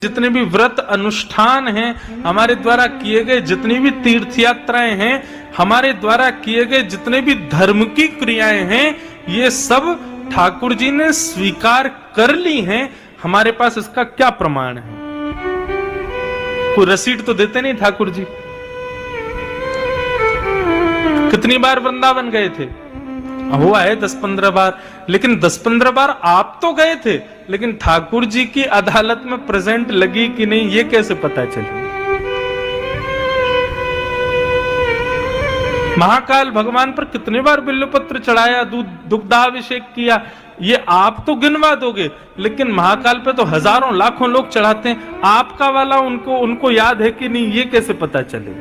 जितने भी व्रत अनुष्ठान हैं, हमारे द्वारा किए गए जितनी भी तीर्थ यात्राएं हैं, हमारे द्वारा किए गए जितने भी धर्म की क्रियाएं हैं, ये सब ठाकुर जी ने स्वीकार कर ली हैं। हमारे पास इसका क्या प्रमाण है? कोई रसीद तो देते नहीं ठाकुर जी। कितनी बार वृंदावन गए थे? हुआ है 10-15 बार, लेकिन 10-15 बार आप तो गए थे, लेकिन ठाकुर जी की अदालत में प्रेजेंट लगी कि नहीं, ये कैसे पता चले? महाकाल भगवान पर कितने बार बिल्वपत्र चढ़ाया, दुग्धाभिषेक किया, ये आप तो गिनवा दोगे, लेकिन महाकाल पे तो हजारों लाखों लोग चढ़ाते हैं। आपका वाला उनको याद है कि नहीं, ये कैसे पता चले?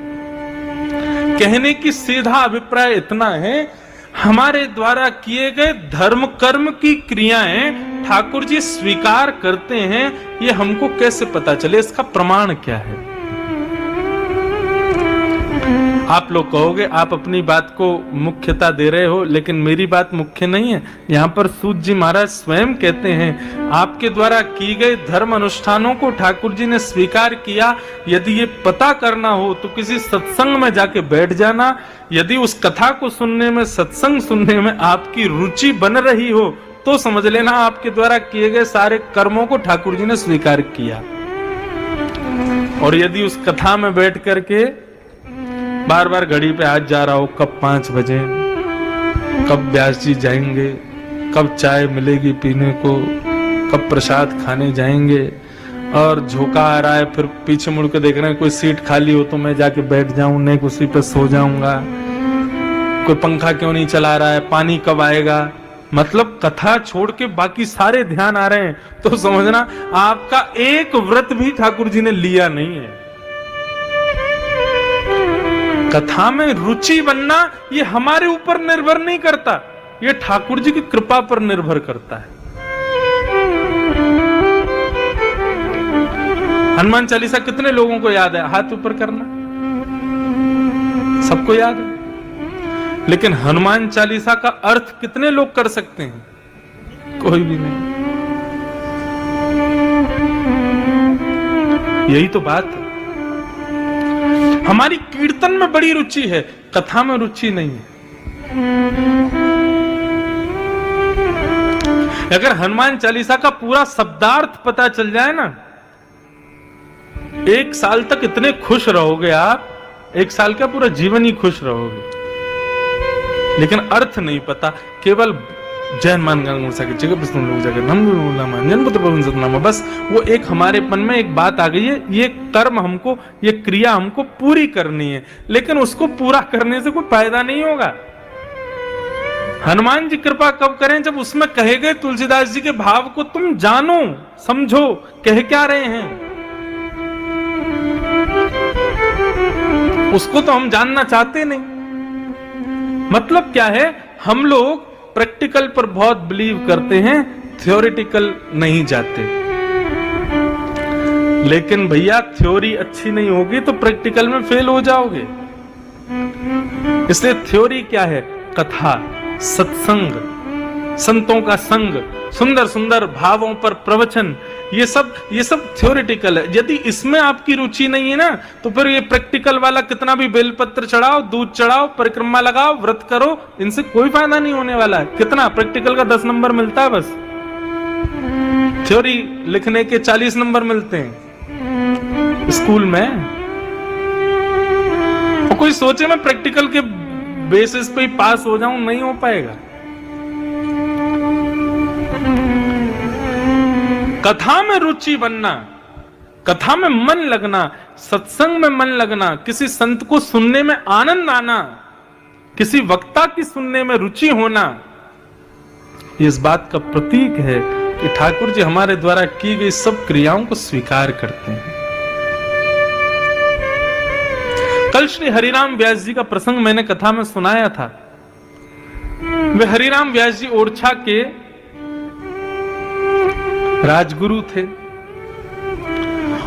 कहने की सीधा अभिप्राय इतना है, हमारे द्वारा किए गए धर्म कर्म की क्रियाएं ठाकुर जी स्वीकार करते हैं, ये हमको कैसे पता चले? इसका प्रमाण क्या है? आप लोग कहोगे आप अपनी बात को मुख्यता दे रहे हो, लेकिन मेरी बात मुख्य नहीं है। यहाँ पर सूत जी महाराज स्वयं कहते हैं, आपके द्वारा की गए धर्म अनुष्ठानों को ठाकुर जी ने स्वीकार किया। यदि ये पता करना हो तो किसी सत्संग में जाके बैठ जाना। यदि उस कथा को सुनने में, सत्संग सुनने में आपकी रुचि बन रही हो, तो समझ लेना आपके द्वारा किए गए सारे कर्मों को ठाकुर जी ने स्वीकार किया। और यदि उस कथा में बैठ करके बार बार घड़ी पे हाथ जा रहा हो, कब 5 बजे, कब व्यास जी जाएंगे, कब चाय मिलेगी पीने को, कब प्रसाद खाने जाएंगे, और झोंका आ रहा है, फिर पीछे मुड़ के देख रहे हैं कोई सीट खाली हो तो मैं जाके बैठ जाऊं, नहीं उसी पे सो जाऊंगा, कोई पंखा क्यों नहीं चला रहा है, पानी कब आएगा, मतलब कथा छोड़ के बाकी सारे ध्यान आ रहे हैं, तो समझना आपका एक व्रत भी ठाकुर जी ने लिया नहीं है। कथा में रुचि बनना ये हमारे ऊपर निर्भर नहीं करता, ये ठाकुर जी की कृपा पर निर्भर करता है। हनुमान चालीसा कितने लोगों को याद है? हाथ ऊपर करना, सबको याद है। लेकिन हनुमान चालीसा का अर्थ कितने लोग कर सकते हैं? कोई भी नहीं। यही तो बात है। हमारी कीर्तन में बड़ी रुचि है, कथा में रुचि नहीं है। अगर हनुमान चालीसा का पूरा शब्दार्थ पता चल जाए ना, 1 साल तक इतने खुश रहोगे आप, 1 साल का पूरा जीवन ही खुश रहोगे। लेकिन अर्थ नहीं पता, केवल जैन मान बस वो एक हमारे मन में एक बात आ गई है, ये कर्म हमको, ये क्रिया हमको पूरी करनी है, लेकिन उसको पूरा करने से कोई फायदा नहीं होगा। हनुमान जी कृपा कब करें? जब उसमें कहे गए तुलसीदास जी के भाव को तुम जानो, समझो, कह क्या रहे हैं, उसको तो हम जानना चाहते नहीं। मतलब क्या है? हम लोग प्रैक्टिकल पर बहुत बिलीव करते हैं, थ्योरेटिकल नहीं जाते। लेकिन भैया थ्योरी अच्छी नहीं होगी तो प्रैक्टिकल में फेल हो जाओगे। इसलिए थ्योरी क्या है? कथा, सत्संग, संतों का संग, सुंदर सुंदर भावों पर प्रवचन, ये सब थ्योरेटिकल है। यदि इसमें आपकी रुचि नहीं है ना, तो फिर ये प्रैक्टिकल वाला कितना भी बेलपत्र चढ़ाओ, दूध चढ़ाओ, परिक्रमा लगाओ, व्रत करो, इनसे कोई फायदा नहीं होने वाला है। कितना प्रैक्टिकल का 10 नंबर मिलता है बस, थ्योरी लिखने के 40 नंबर मिलते हैं स्कूल में। और कोई सोचे मैं प्रैक्टिकल के बेसिस पे ही पास हो जाऊं, नहीं हो पाएगा। कथा में रुचि बनना, कथा में मन लगना, सत्संग में मन लगना, किसी संत को सुनने में आनंद आना, किसी वक्ता की सुनने में रुचि होना, इस बात का प्रतीक है कि ठाकुर जी हमारे द्वारा की गई सब क्रियाओं को स्वीकार करते हैं। कल श्री हरिराम व्यास जी का प्रसंग मैंने कथा में सुनाया था। वे हरिराम व्यास जी ओरछा के राजगुरु थे,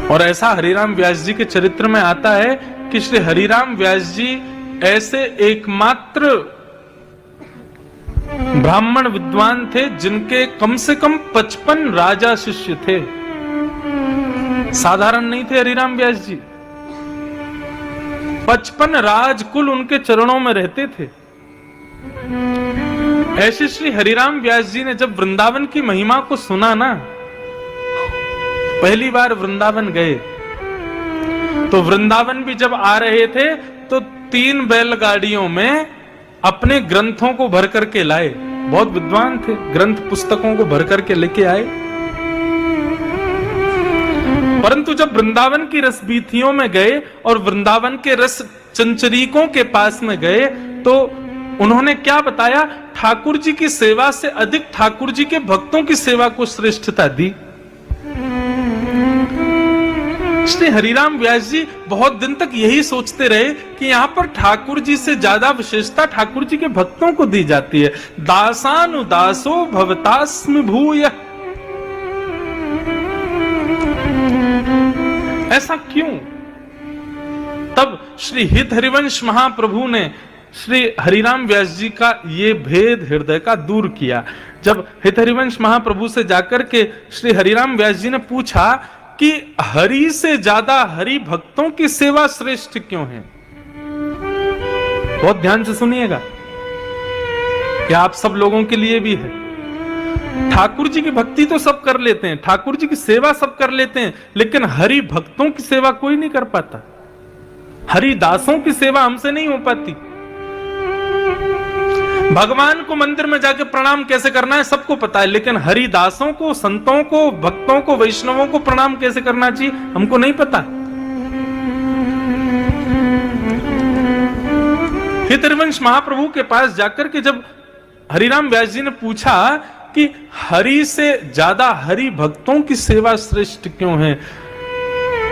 और ऐसा हरिराम व्यास जी के चरित्र में आता है कि श्री हरिराम व्यास जी ऐसे एकमात्र ब्राह्मण विद्वान थे जिनके कम से कम 55 राजा शिष्य थे। साधारण नहीं थे हरिराम व्यास जी। 55 राजकुल उनके चरणों में रहते थे। ऐसे श्री हरिराम व्यास जी ने जब वृंदावन की महिमा को सुना ना, पहली बार वृंदावन गए, तो वृंदावन भी जब आ रहे थे तो 3 बैलगाड़ियों में अपने ग्रंथों को भर करके लाए। बहुत विद्वान थे, ग्रंथ पुस्तकों को भर करके लेके आए। परंतु जब वृंदावन की रसबीथियों में गए और वृंदावन के रस चंचरीकों के पास में गए तो उन्होंने क्या बताया? ठाकुर जी की सेवा से अधिक ठाकुर जी के भक्तों की सेवा को श्रेष्ठता दी। श्री हरिराम व्यास जी बहुत दिन तक यही सोचते रहे कि यहाँ पर ठाकुर जी से ज्यादा विशेषता ठाकुर जी के भक्तों को दी जाती है। दासानुदासो भवतास्मि भूय। ऐसा क्यों? तब श्री हित हरिवंश महाप्रभु ने श्री हरिराम व्यास जी का ये भेद हृदय का दूर किया। जब हित हरिवंश महाप्रभु से जाकर के श्री हरिराम व्यास जी ने पूछा कि हरि से ज्यादा हरि भक्तों की सेवा श्रेष्ठ क्यों है? बहुत ध्यान से सुनिएगा, कि आप सब लोगों के लिए भी है। ठाकुर जी की भक्ति तो सब कर लेते हैं, ठाकुर जी की सेवा सब कर लेते हैं, लेकिन हरि भक्तों की सेवा कोई नहीं कर पाता। हरि दासों की सेवा हमसे नहीं हो पाती। भगवान को मंदिर में जाके प्रणाम कैसे करना है सबको पता है, लेकिन हरिदासों को, संतों को, भक्तों को, वैष्णवों को प्रणाम कैसे करना चाहिए हमको नहीं पता। हित हरिवंश महाप्रभु के पास जाकर के जब हरिराम व्यास जी ने पूछा कि हरि से ज्यादा हरि भक्तों की सेवा श्रेष्ठ क्यों है,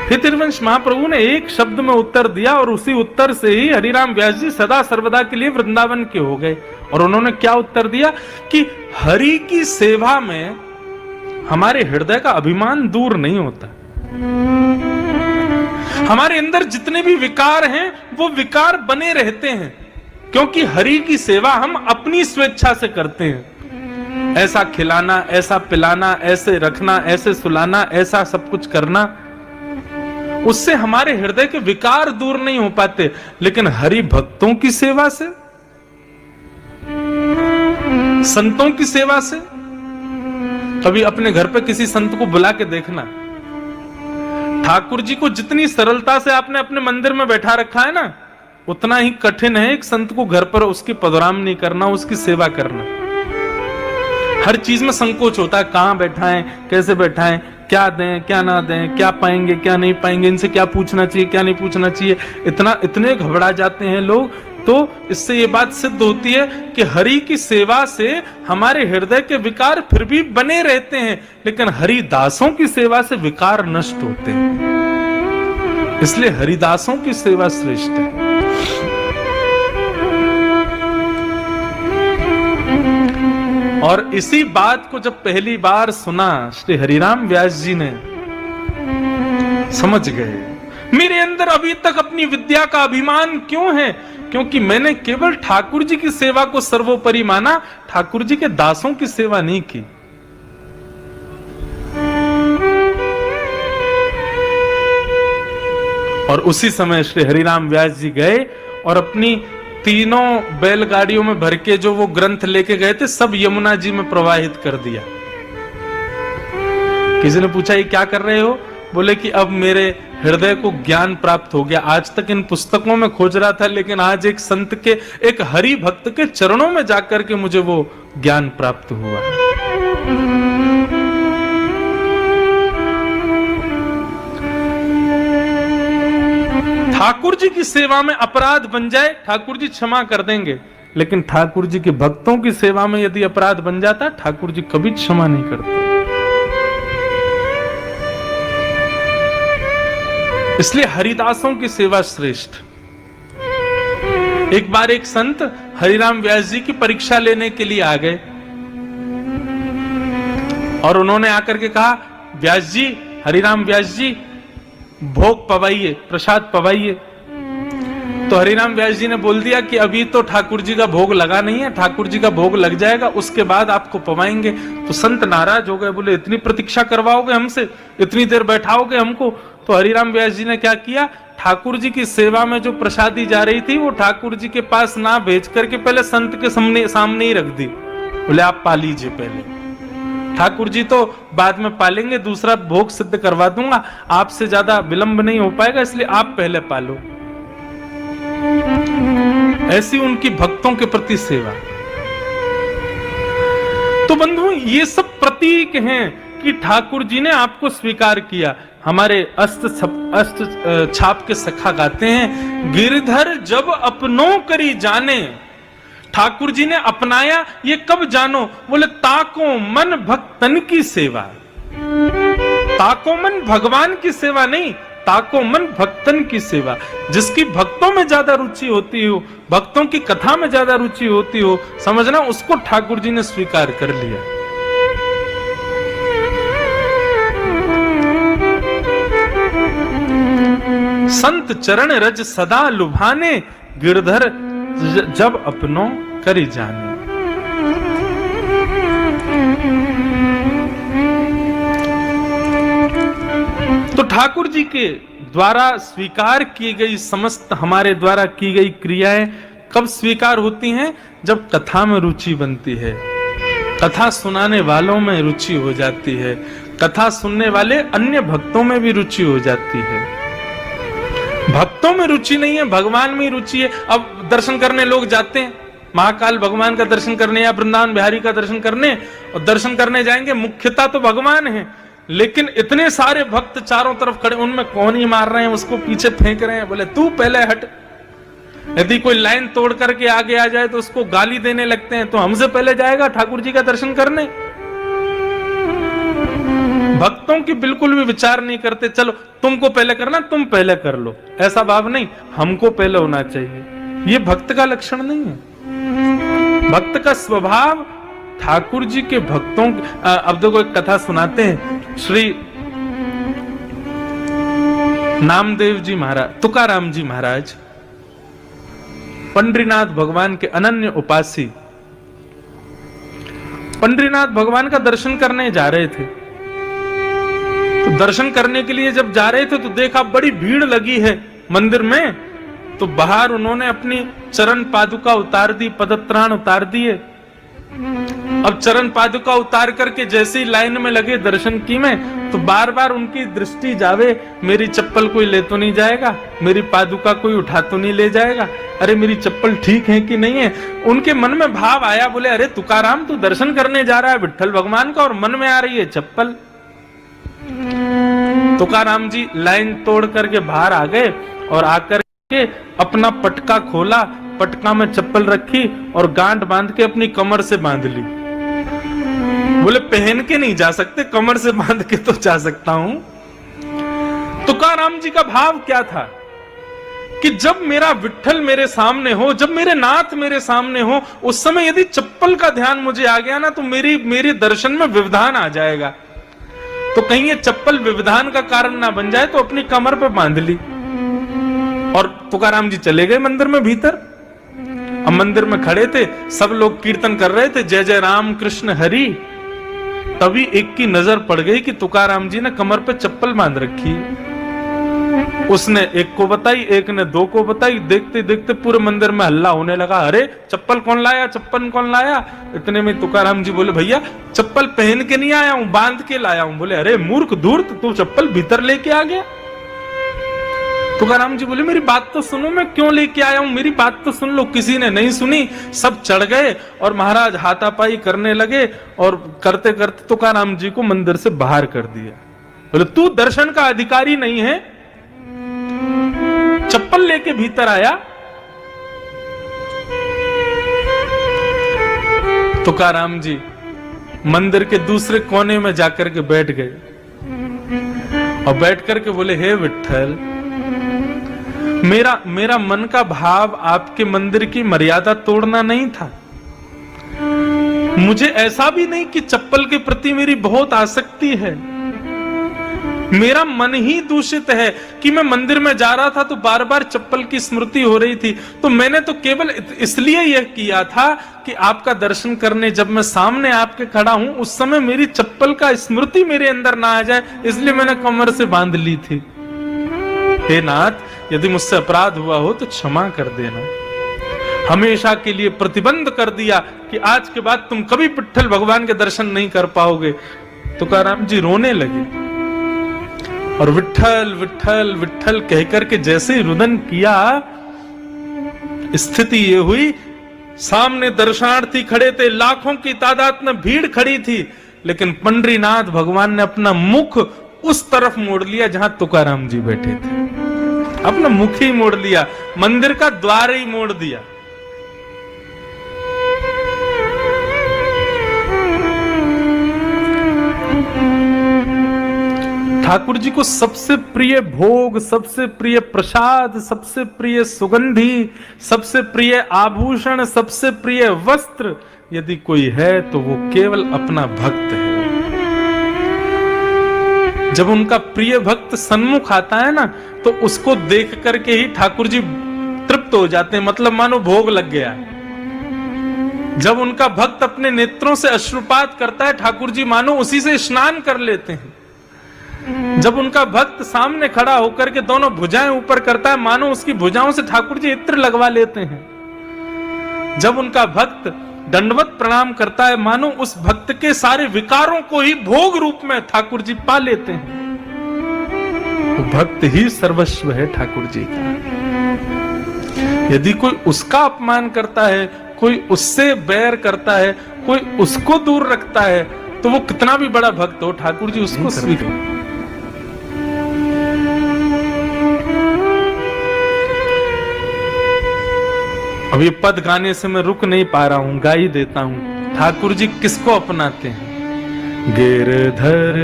हित हरिवंश महाप्रभु ने एक शब्द में उत्तर दिया और उसी उत्तर से ही हरिराम व्यास जी सदा सर्वदा के लिए वृंदावन के हो गए। और उन्होंने क्या उत्तर दिया कि हरि की सेवा में हमारे हृदय का अभिमान दूर नहीं होता। हमारे अंदर जितने भी विकार हैं वो विकार बने रहते हैं, क्योंकि हरि की सेवा हम अपनी स्वेच्छा से करते हैं। ऐसा खिलाना, ऐसा पिलाना, ऐसे रखना, ऐसे सुलाना, ऐसा सब कुछ करना, उससे हमारे हृदय के विकार दूर नहीं हो पाते। लेकिन हरि भक्तों की सेवा से, संतों की सेवा से, कभी अपने घर पे किसी संत को बुला के देखना। ठाकुर जी को जितनी सरलता से आपने अपने मंदिर में बैठा रखा है ना, उतना ही कठिन है एक संत को घर पर उसकी पधरामनी करना, उसकी सेवा करना। हर चीज में संकोच होता है, कहां बैठाएं, कैसे बैठाएं, क्या दें, क्या ना दें, क्या पाएंगे, क्या नहीं पाएंगे, इनसे क्या पूछना चाहिए, क्या नहीं पूछना चाहिए, इतने घबरा जाते हैं लोग। तो इससे ये बात सिद्ध होती है कि हरि की सेवा से हमारे हृदय के विकार फिर भी बने रहते हैं, लेकिन हरिदासों की सेवा से विकार नष्ट होते हैं। इसलिए हरिदासों की सेवा श्रेष्ठ है। और इसी बात को जब पहली बार सुना श्री हरिराम व्यास जी ने, समझ गए मेरे अंदर अभी तक अपनी विद्या का अभिमान क्यों है, क्योंकि मैंने केवल ठाकुर जी की सेवा को सर्वोपरि माना, ठाकुर जी के दासों की सेवा नहीं की। और उसी समय श्री हरिराम व्यास जी गए और अपनी तीनों बैलगाड़ियों में भर के जो वो ग्रंथ लेके गए थे सब यमुना जी में प्रवाहित कर दिया। किसी ने पूछा ये क्या कर रहे हो? बोले कि अब मेरे हृदय को ज्ञान प्राप्त हो गया। आज तक इन पुस्तकों में खोज रहा था, लेकिन आज एक संत के, एक हरि भक्त के चरणों में जाकर के मुझे वो ज्ञान प्राप्त हुआ। ठाकुर जी की सेवा में अपराध बन जाए, ठाकुर जी क्षमा कर देंगे, लेकिन ठाकुर जी के भक्तों की सेवा में यदि अपराध बन जाता, ठाकुर जी कभी क्षमा नहीं करते। इसलिए हरिदासों की सेवा श्रेष्ठ। एक बार एक संत हरिराम व्यास जी की परीक्षा लेने के लिए आ गए और उन्होंने आकर के कहा, व्यास जी, हरिराम व्यास जी, भोग पवाइए, प्रसाद पवाइए। तो हरिराम व्यास जी ने बोल दिया कि अभी तो ठाकुर जी का भोग लगा नहीं है, ठाकुर जी का भोग लग जाएगा, उसके बाद आपको पवाएंगे। तो संत नाराज हो गए, बोले इतनी प्रतीक्षा करवाओगे हमसे, इतनी देर बैठाओगे हमको? तो हरिराम व्यास जी ने क्या किया, ठाकुर जी की सेवा में जो प्रसादी जा रही थी वो ठाकुर जी के पास ना भेज करके पहले संत के सामने ही रख दी। बोले आप पा लीजिए पहले, ठाकुर जी तो बाद में पालेंगे, दूसरा भोग सिद्ध करवा दूंगा, आपसे ज्यादा विलंब नहीं हो पाएगा, इसलिए आप पहले पालो। ऐसी उनकी भक्तों के प्रति सेवा। तो बंधु ये सब प्रतीक हैं कि ठाकुर जी ने आपको स्वीकार किया। हमारे अस्त छाप के सखा गाते हैं, गिरधर जब अपनों करी जाने, ठाकुर जी ने अपनाया ये कब जानो? बोले ताको मन भक्तन की सेवा। ताको मन भगवान की सेवा नहीं, ताको मन भक्तन की सेवा। जिसकी भक्तों में ज्यादा रुचि होती हो, भक्तों की कथा में ज्यादा रुचि होती हो, समझना उसको ठाकुर जी ने स्वीकार कर लिया। संत चरण रज सदा लुभाने, गिरधर जब अपनों करी जाने। तो ठाकुर जी के द्वारा स्वीकार की गई समस्त हमारे द्वारा की गई क्रियाएं कब स्वीकार होती हैं? जब कथा में रुचि बनती है, कथा सुनाने वालों में रुचि हो जाती है, कथा सुनने वाले अन्य भक्तों में भी रुचि हो जाती है। भक्तों में रुचि नहीं है, भगवान में ही रुचि है। अब दर्शन करने लोग जाते हैं, महाकाल भगवान का दर्शन करने या वृंदावन बिहारी का दर्शन करने, और दर्शन करने जाएंगे, मुख्यता तो भगवान है, लेकिन इतने सारे भक्त चारों तरफ खड़े, उनमें कौन ही मार रहे हैं, उसको पीछे फेंक रहे हैं। बोले तू पहले हट। यदि कोई लाइन तोड़ करके आगे आ जाए तो उसको गाली देने लगते हैं, तो हमसे पहले जाएगा ठाकुर जी का दर्शन करने। भक्तों की बिल्कुल भी विचार नहीं करते, चलो तुमको पहले करना, तुम पहले कर लो, ऐसा भाव नहीं, हमको पहले होना चाहिए। ये भक्त का लक्षण नहीं है। भक्त का स्वभाव ठाकुर जी के भक्तों। अब देखो एक कथा सुनाते हैं, श्री नामदेव जी महाराज, तुकाराम जी महाराज पंडरीनाथ भगवान के अनन्य उपासी, पंडरीनाथ भगवान का दर्शन करने जा रहे थे। तो दर्शन करने के लिए जब जा रहे थे तो देखा बड़ी भीड़ लगी है मंदिर में, तो बाहर उन्होंने अपनी चरण पादुका उतार दी, पदत्राण उतार दिए। अब चरण पादुका उतार करके जैसे ही लाइन में लगे दर्शन की में, तो बार बार उनकी दृष्टि जावे, मेरी चप्पल कोई ले तो नहीं जाएगा, मेरी पादुका कोई उठा तो नहीं ले जाएगा, अरे मेरी चप्पल ठीक है कि नहीं है। उनके मन में भाव आया, बोले अरे तुकाराम तू दर्शन करने जा रहा है विट्ठल भगवान का और मन में आ रही है चप्पल। तुकाराम जी लाइन तोड़ करके बाहर आ गए और आकर के अपना पटका खोला, पटका में चप्पल रखी और गांठ बांध के अपनी कमर से बांध ली। बोले पहन के नहीं जा सकते, कमर से बांध के तो जा सकता हूं। तुकाराम जी का भाव क्या था कि जब मेरा विट्ठल मेरे सामने हो, जब मेरे नाथ मेरे सामने हो, उस समय यदि चप्पल का ध्यान मुझे आ गया ना, तो मेरी दर्शन में व्यवधान आ जाएगा। तो कहीं ये चप्पल व्यवधान का कारण ना बन जाए, तो अपनी कमर पे बांध ली और तुकाराम जी चले गए मंदिर में भीतर। अब मंदिर में खड़े थे, सब लोग कीर्तन कर रहे थे, जय जय राम कृष्ण हरि। तभी एक की नजर पड़ गई कि तुकाराम जी ने कमर पे चप्पल बांध रखी। उसने एक को बताई, एक ने दो को बताई, देखते देखते पूरे मंदिर में हल्ला होने लगा, अरे चप्पल कौन लाया, चप्पल कौन लाया। इतने में तुकाराम जी बोले भैया चप्पल पहन के नहीं आया हूं, बांध के लाया हूं। बोले अरे मूर्ख धूर्त, तू चप्पल भीतर लेके आ गया। तुकाराम जी बोले मेरी बात तो सुनो, मैं क्यों लेके आया हूं, मेरी बात तो सुन लो। किसी ने नहीं सुनी, सब चढ़ गए और महाराज हाथापाई करने लगे और करते करते तुकाराम जी को मंदिर से बाहर कर दिया। बोले तू दर्शन का अधिकारी नहीं है, चप्पल लेके भीतर आया। तुकाराम जी मंदिर के दूसरे कोने में जाकर के बैठ गए और बैठ करके बोले हे विट्ठल, मेरा मन का भाव आपके मंदिर की मर्यादा तोड़ना नहीं था। मुझे ऐसा भी नहीं कि चप्पल के प्रति मेरी बहुत आसक्ति है, मेरा मन ही दूषित है कि मैं मंदिर में जा रहा था तो बार बार चप्पल की स्मृति हो रही थी, तो मैंने तो केवल इसलिए यह किया था कि आपका दर्शन करने जब मैं सामने आपके खड़ा हूं उस समय मेरी चप्पल का स्मृति मेरे अंदर ना आ जाए, इसलिए मैंने कमर से बांध ली थी। हे नाथ, यदि मुझसे अपराध हुआ हो तो क्षमा कर देना। हमेशा के लिए प्रतिबंध कर दिया कि आज के बाद तुम कभी विट्ठल भगवान के दर्शन नहीं कर पाओगे। तुकाराम जी रोने लगे और विट्ठल विट्ठल विट्ठल कहकर के जैसे ही रुदन किया, स्थिति ये हुई, सामने दर्शनार्थी खड़े थे, लाखों की तादाद में भीड़ खड़ी थी, लेकिन पंडरीनाथ भगवान ने अपना मुख उस तरफ मोड़ लिया जहां तुकाराम जी बैठे थे। अपना मुख ही मोड़ लिया, मंदिर का द्वार ही मोड़ दिया। ठाकुर जी को सबसे प्रिय भोग, सबसे प्रिय प्रसाद, सबसे प्रिय सुगंधी, सबसे प्रिय आभूषण, सबसे प्रिय वस्त्र यदि कोई है तो वो केवल अपना भक्त है। जब उनका प्रिय भक्त सन्मुख आता है ना, तो उसको देख करके ही ठाकुर जी तृप्त हो जाते हैं, मतलब मानो भोग लग गया। जब उनका भक्त अपने नेत्रों से अश्रुपात करता है, ठाकुर जी मानो उसी से स्नान कर लेते हैं। जब उनका भक्त सामने खड़ा होकर के दोनों भुजाएं ऊपर करता है, मानो उसकी भुजाओं से ठाकुर जी इत्र लगवा लेते हैं। जब उनका भक्त दंडवत प्रणाम करता है, मानो उस भक्त के सारे विकारों को ही भोग रूप में ठाकुर जी पा लेते हैं। तो भक्त ही सर्वस्व है ठाकुर जी का। यदि कोई उसका अपमान करता है, कोई उससे बैर करता है, कोई उसको दूर रखता है, तो वो कितना भी बड़ा भक्त हो, ठाकुर जी उसको स्वीकार। अब ये पद गाने से मैं रुक नहीं पा रहा हूं, गा ही देता हूं। ठाकुर जी किसको अपनाते हैं? गिरधर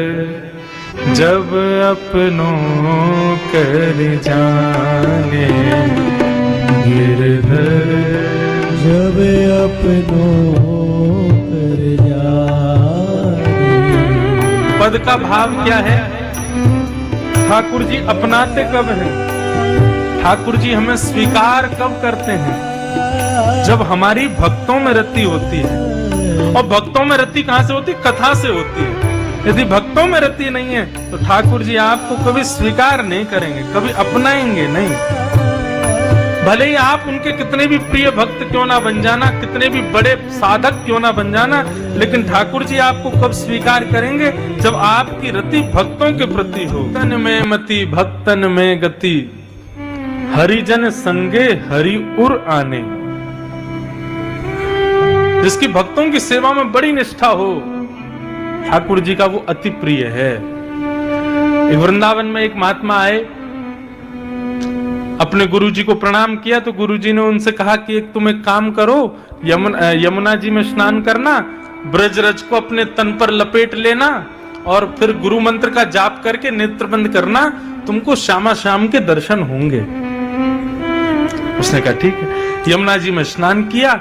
जब अपनों कर जाने, गिरधर जब अपनों कर जाने। पद का भाव क्या है? ठाकुर जी अपनाते कब हैं? ठाकुर जी हमें स्वीकार कब करते हैं? जब हमारी भक्तों में रति होती है। और भक्तों में रति कहां से होती? कथा से होती है। यदि भक्तों में रति नहीं है तो ठाकुर जी आपको कभी स्वीकार नहीं करेंगे, कभी अपनाएंगे नहीं। भले ही आप उनके कितने भी प्रिय भक्त क्यों ना बन जाना, कितने भी बड़े साधक क्यों ना बन जाना, लेकिन ठाकुर जी आपको कब स्वीकार करेंगे? जब आपकी रति भक्तों के प्रति हो। तन में मति भक्तन में गति, हरिजन संगे हरि उर आने। जिसकी भक्तों की सेवा में बड़ी निष्ठा हो, ठाकुर जी का वो अति प्रिय है। वृंदावन में एक महात्मा आए, अपने गुरु जी को प्रणाम किया, तो गुरु जी ने उनसे कहा कि एक तुम एक काम करो, यमुना जी में स्नान करना, ब्रजरज को अपने तन पर लपेट लेना और फिर गुरु मंत्र का जाप करके नेत्र बंद करना, तुमको श्यामा श्याम के दर्शन होंगे। उसने कहा ठीक है। यमुना जी में स्नान किया,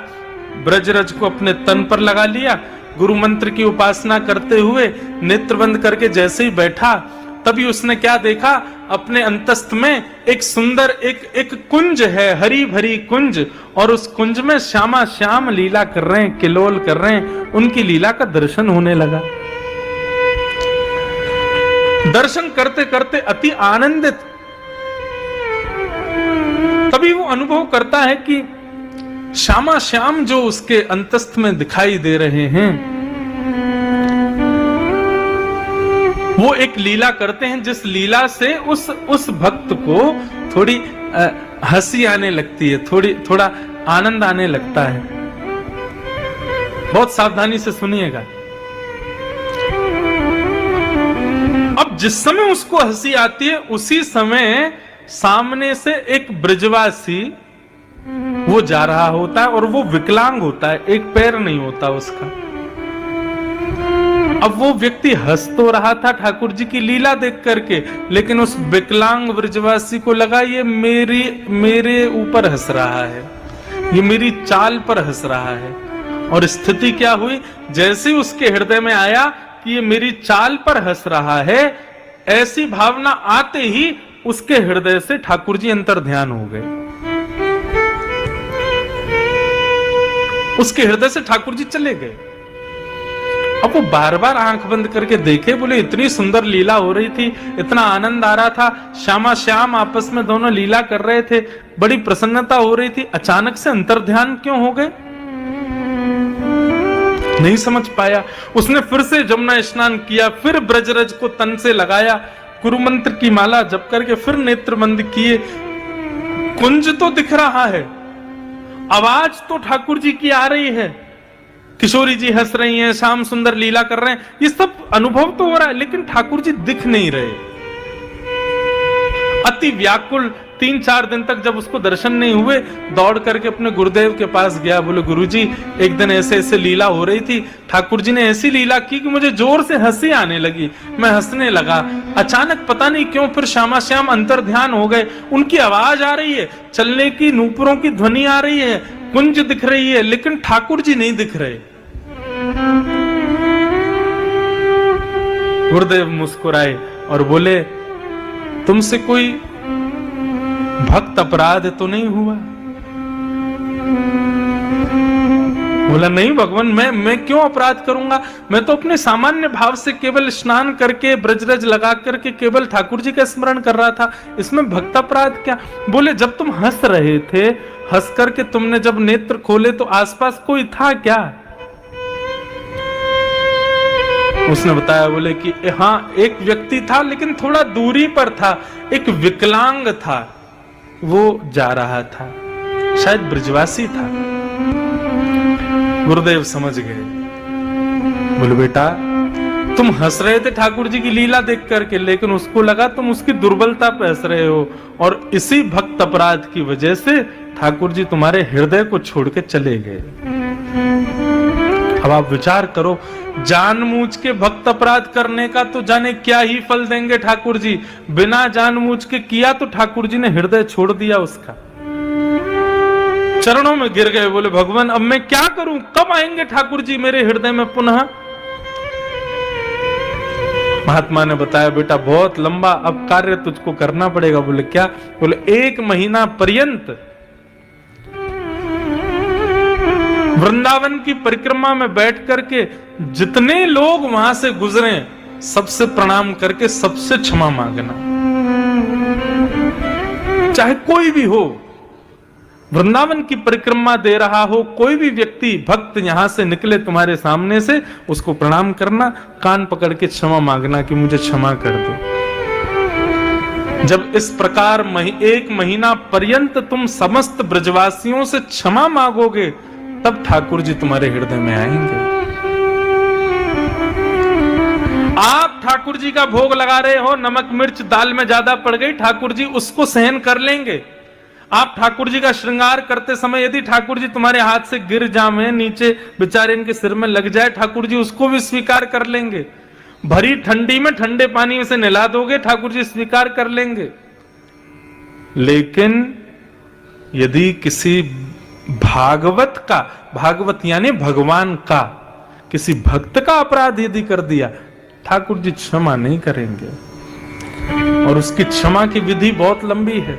ब्रजरज को अपने तन पर लगा लिया, गुरु मंत्र की उपासना करते हुए नेत्र बंद करके जैसे ही बैठा, तभी उसने क्या देखा? अपने अंतस्थ में एक सुंदर एक कुंज है, हरी भरी कुंज, और उस कुंज में श्यामा श्याम लीला कर रहे हैं, किलोल कर रहे हैं। उनकी लीला का दर्शन होने लगा। दर्शन करते करते अति आनंदित, तभी वो अनुभव करता है कि श्यामा श्याम जो उसके अंतस्थ में दिखाई दे रहे हैं, वो एक लीला करते हैं, जिस लीला से उस भक्त को थोड़ी हंसी आने लगती है, थोड़ा आनंद आने लगता है। बहुत सावधानी से सुनिएगा। अब जिस समय उसको हंसी आती है, उसी समय सामने से एक ब्रजवासी वो जा रहा होता है, और वो विकलांग होता है, एक पैर नहीं होता उसका। अब वो व्यक्ति हंस तो रहा था ठाकुर जी की लीला देख करके, लेकिन उस विकलांग ब्रजवासी को लगा ये मेरे ऊपर हंस रहा है, ये मेरी चाल पर हंस रहा है। और स्थिति क्या हुई? जैसे उसके हृदय में आया कि ये मेरी चाल पर हंस रहा है, ऐसी भावना आते ही उसके हृदय से ठाकुर जी अंतर ध्यान हो गए। उसके हृदय से ठाकुर जी चले गए। अब वो बार बार आंख बंद करके देखे, बोले इतनी सुंदर लीला हो रही थी, इतना आनंद आ रहा था, श्यामा श्याम आपस में दोनों लीला कर रहे थे, बड़ी प्रसन्नता हो रही थी, अचानक से अंतर्ध्यान क्यों हो गए? नहीं समझ पाया। उसने फिर से जमुना स्नान किया, फिर ब्रजरज को तन से लगाया, गुरु मंत्र की माला जप करके फिर नेत्र बंद किए। कुंज तो दिख रहा है, आवाज तो ठाकुर जी की आ रही है, किशोरी जी हंस रही हैं, श्याम सुंदर लीला कर रहे हैं, ये सब अनुभव तो हो रहा है, लेकिन ठाकुर जी दिख नहीं रहे। अति व्याकुल 3-4 दिन तक जब उसको दर्शन नहीं हुए, दौड़ करके अपने गुरुदेव के पास गया। बोले गुरुजी, एक दिन ऐसे ऐसे लीला हो रही थी, ठाकुर जी ने ऐसी लीला की कि मुझे जोर से हंसी आने लगी, मैं हंसने लगा, अचानक पता नहीं क्यों फिर श्यामा श्याम अंतर ध्यान हो गए। उनकी आवाज आ रही है, चलने की नूपुरों की ध्वनि आ रही है, कुंज दिख रही है, लेकिन ठाकुर जी नहीं दिख रहे। गुरुदेव मुस्कुराए और बोले, तुमसे कोई भक्त अपराध तो नहीं हुआ? बोला नहीं भगवान, मैं क्यों अपराध करूंगा, मैं तो अपने सामान्य भाव से केवल स्नान करके ब्रजरज लगा करके केवल ठाकुर जी का स्मरण कर रहा था, इसमें भक्त अपराध क्या? बोले जब तुम हंस रहे थे, हंस करके तुमने जब नेत्र खोले तो आसपास कोई था क्या? उसने बताया, बोले कि हाँ एक व्यक्ति था, लेकिन थोड़ा दूरी पर था, एक विकलांग था, वो जा रहा था, शायद ब्रजवासी था। गुरुदेव समझ गए। बोले बेटा, तुम हंस रहे थे ठाकुर जी की लीला देख करके, लेकिन उसको लगा तुम उसकी दुर्बलता पे हंस रहे हो, और इसी भक्त अपराध की वजह से ठाकुर जी तुम्हारे हृदय को छोड़ के चले गए। अब आप विचार करो, जानबूझ के भक्त अपराध करने का तो जाने क्या ही फल देंगे ठाकुर जी, बिना जानबूझ के किया तो ठाकुर जी ने हृदय छोड़ दिया उसका, चरणों में गिर गए। बोले भगवान, अब मैं क्या करूं, कब आएंगे ठाकुर जी मेरे हृदय में पुनः? महात्मा ने बताया, बेटा बहुत लंबा अब कार्य तुझको करना पड़ेगा। बोले क्या? बोले 1 महीना पर्यंत वृंदावन की परिक्रमा में बैठ करके जितने लोग वहां से गुजरे सबसे प्रणाम करके सबसे क्षमा मांगना, चाहे कोई भी हो, वृंदावन की परिक्रमा दे रहा हो कोई भी व्यक्ति, भक्त यहां से निकले तुम्हारे सामने से, उसको प्रणाम करना, कान पकड़ के क्षमा मांगना कि मुझे क्षमा कर दो। जब इस प्रकार 1 महीना पर्यंत तुम समस्त ब्रजवासियों से क्षमा मांगोगे, तब ठाकुर जी तुम्हारे हृदय में आएंगे। आप ठाकुर जी का भोग लगा रहे हो, नमक मिर्च दाल में ज्यादा पड़ गई, ठाकुर जी उसको सहन कर लेंगे। आप ठाकुर जी का श्रृंगार करते समय यदि ठाकुर जी तुम्हारे हाथ से गिर जाए नीचे, बेचारे इनके सिर में लग जाए, ठाकुर जी उसको भी स्वीकार कर लेंगे। भरी ठंडी में ठंडे पानी में से नहला दोगे, ठाकुर जी स्वीकार कर लेंगे। लेकिन यदि किसी भागवत का, भागवत यानी भगवान का, किसी भक्त का अपराध यदि कर दिया, ठाकुर जी क्षमा नहीं करेंगे, और उसकी क्षमा की विधि बहुत लंबी है।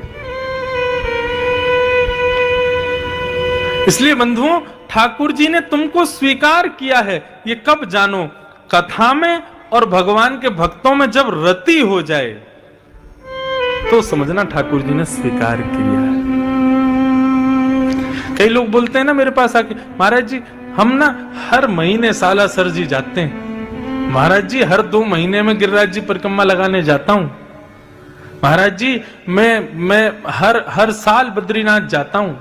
इसलिए बंधुओं, ठाकुर जी ने तुमको स्वीकार किया है, ये कब जानो? कथा में और भगवान के भक्तों में जब रति हो जाए तो समझना ठाकुर जी ने स्वीकार किया है। कई लोग बोलते हैं ना मेरे पास आके, महाराज जी हम ना हर महीने सालासर जी जाते हैं, महाराज जी हर 2 महीने में गिरिराज जी परिक्रमा लगाने जाता हूं, महाराज जी मैं हर साल बद्रीनाथ जाता हूं,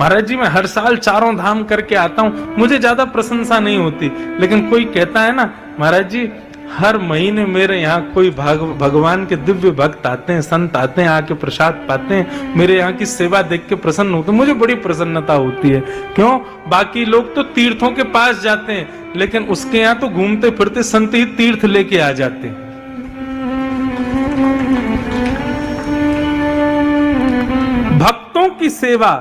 महाराज जी मैं हर साल 4 धाम करके आता हूं। मुझे ज्यादा प्रशंसा नहीं होती, लेकिन कोई कहता है ना, महाराज जी हर महीने मेरे यहाँ कोई भगवान के दिव्य भक्त आते हैं, संत आते हैं, आके प्रसाद पाते हैं, मेरे यहाँ की सेवा देख के प्रसन्न होते हैं, मुझे बड़ी प्रसन्नता होती है। क्यों? बाकी लोग तो तीर्थों के पास जाते हैं, लेकिन उसके यहाँ तो घूमते फिरते संत ही तीर्थ लेके आ जाते हैं। भक्तों की सेवा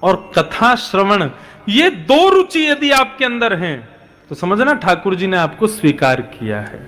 और कथा श्रवण, ये 2 रुचि यदि आपके अंदर हैं तो समझना ठाकुर जी ने आपको स्वीकार किया है।